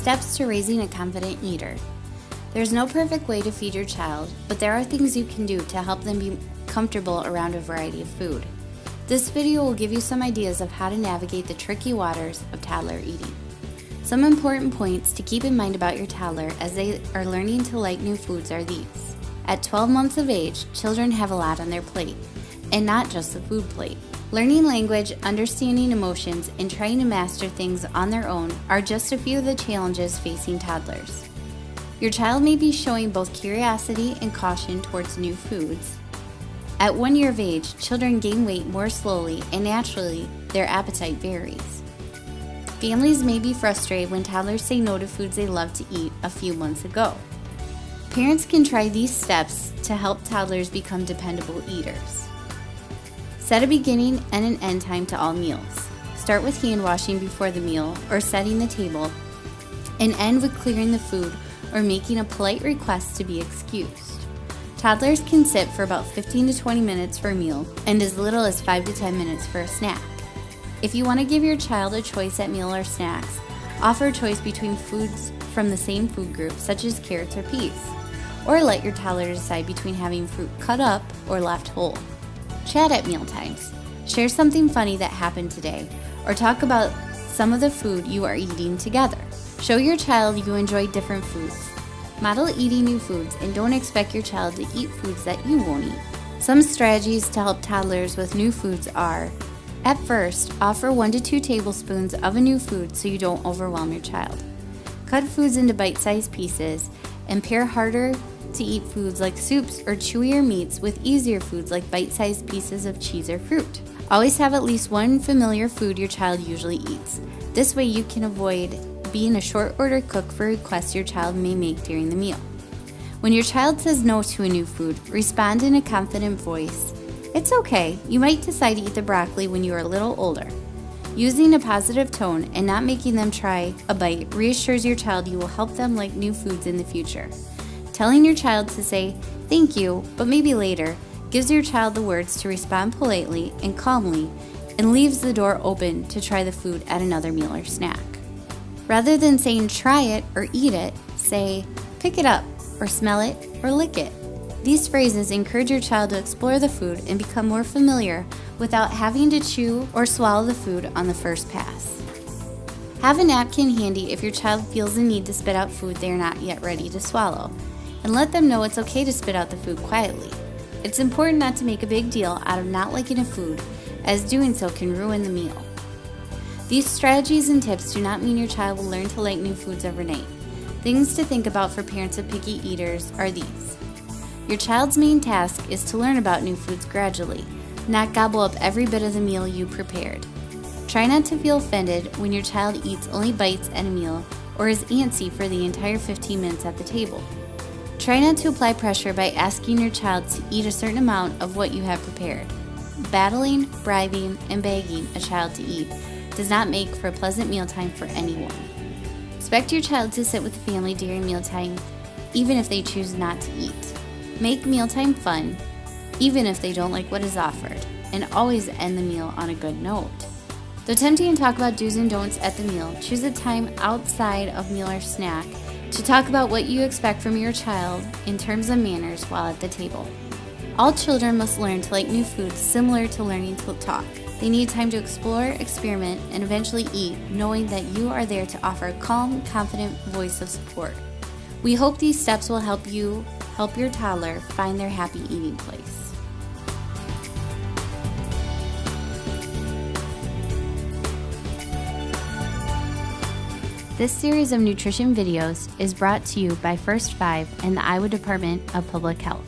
Steps to raising a confident eater. There's no perfect way to feed your child, but there are things you can do to help them be comfortable around a variety of food. This video will give you some ideas of how to navigate the tricky waters of toddler eating. Some important points to keep in mind about your toddler as they are learning to like new foods are these. At 12 months of age, children have a lot on their plate, and not just the food plate. Learning language, understanding emotions, and trying to master things on their own are just a few of the challenges facing toddlers. Your child may be showing both curiosity and caution towards new foods. At 1 year of age, children gain weight more slowly, and naturally, their appetite varies. Families may be frustrated when toddlers say no to foods they loved to eat a few months ago. Parents can try these steps to help toddlers become dependable eaters. Set a beginning and an end time to all meals. Start with hand washing before the meal or setting the table, and end with clearing the food or making a polite request to be excused. Toddlers can sit for about 15 to 20 minutes for a meal and as little as 5 to 10 minutes for a snack. If you want to give your child a choice at meal or snacks, offer a choice between foods from the same food group, such as carrots or peas, or let your toddler decide between having fruit cut up or left whole. Chat at mealtimes. Share something funny that happened today, or talk about some of the food you are eating together. Show your child you enjoy different foods. Model eating new foods and don't expect your child to eat foods that you won't eat. Some strategies to help toddlers with new foods are: at first, offer 1 to 2 tablespoons of a new food so you don't overwhelm your child. Cut foods into bite-sized pieces and pair harder to eat foods like soups or chewier meats with easier foods like bite-sized pieces of cheese or fruit. Always have at least one familiar food your child usually eats. This way you can avoid being a short order cook for requests your child may make during the meal. When your child says no to a new food, respond in a confident voice. It's okay, you might decide to eat the broccoli when you are a little older. Using a positive tone and not making them try a bite reassures your child you will help them like new foods in the future. Telling your child to say, "Thank you, but maybe later," gives your child the words to respond politely and calmly and leaves the door open to try the food at another meal or snack. Rather than saying try it or eat it, say pick it up or smell it or lick it. These phrases encourage your child to explore the food and become more familiar without having to chew or swallow the food on the first pass. Have a napkin handy if your child feels the need to spit out food they are not yet ready to swallow, and let them know it's okay to spit out the food quietly. It's important not to make a big deal out of not liking a food, as doing so can ruin the meal. These strategies and tips do not mean your child will learn to like new foods overnight. Things to think about for parents of picky eaters are these. Your child's main task is to learn about new foods gradually, not gobble up every bit of the meal you prepared. Try not to feel offended when your child eats only bites at a meal or is antsy for the entire 15 minutes at the table. Try not to apply pressure by asking your child to eat a certain amount of what you have prepared. Battling, bribing, and begging a child to eat does not make for a pleasant mealtime for anyone. Expect your child to sit with the family during mealtime, even if they choose not to eat. Make mealtime fun, even if they don't like what is offered, and always end the meal on a good note. Though tempting to talk about do's and don'ts at the meal, choose a time outside of meal or snack to talk about what you expect from your child in terms of manners while at the table. All children must learn to like new foods similar to learning to talk. They need time to explore, experiment, and eventually eat, knowing that you are there to offer a calm, confident voice of support. We hope these steps will help you help your toddler find their happy eating place. This series of nutrition videos is brought to you by First 5 and the Iowa Department of Public Health.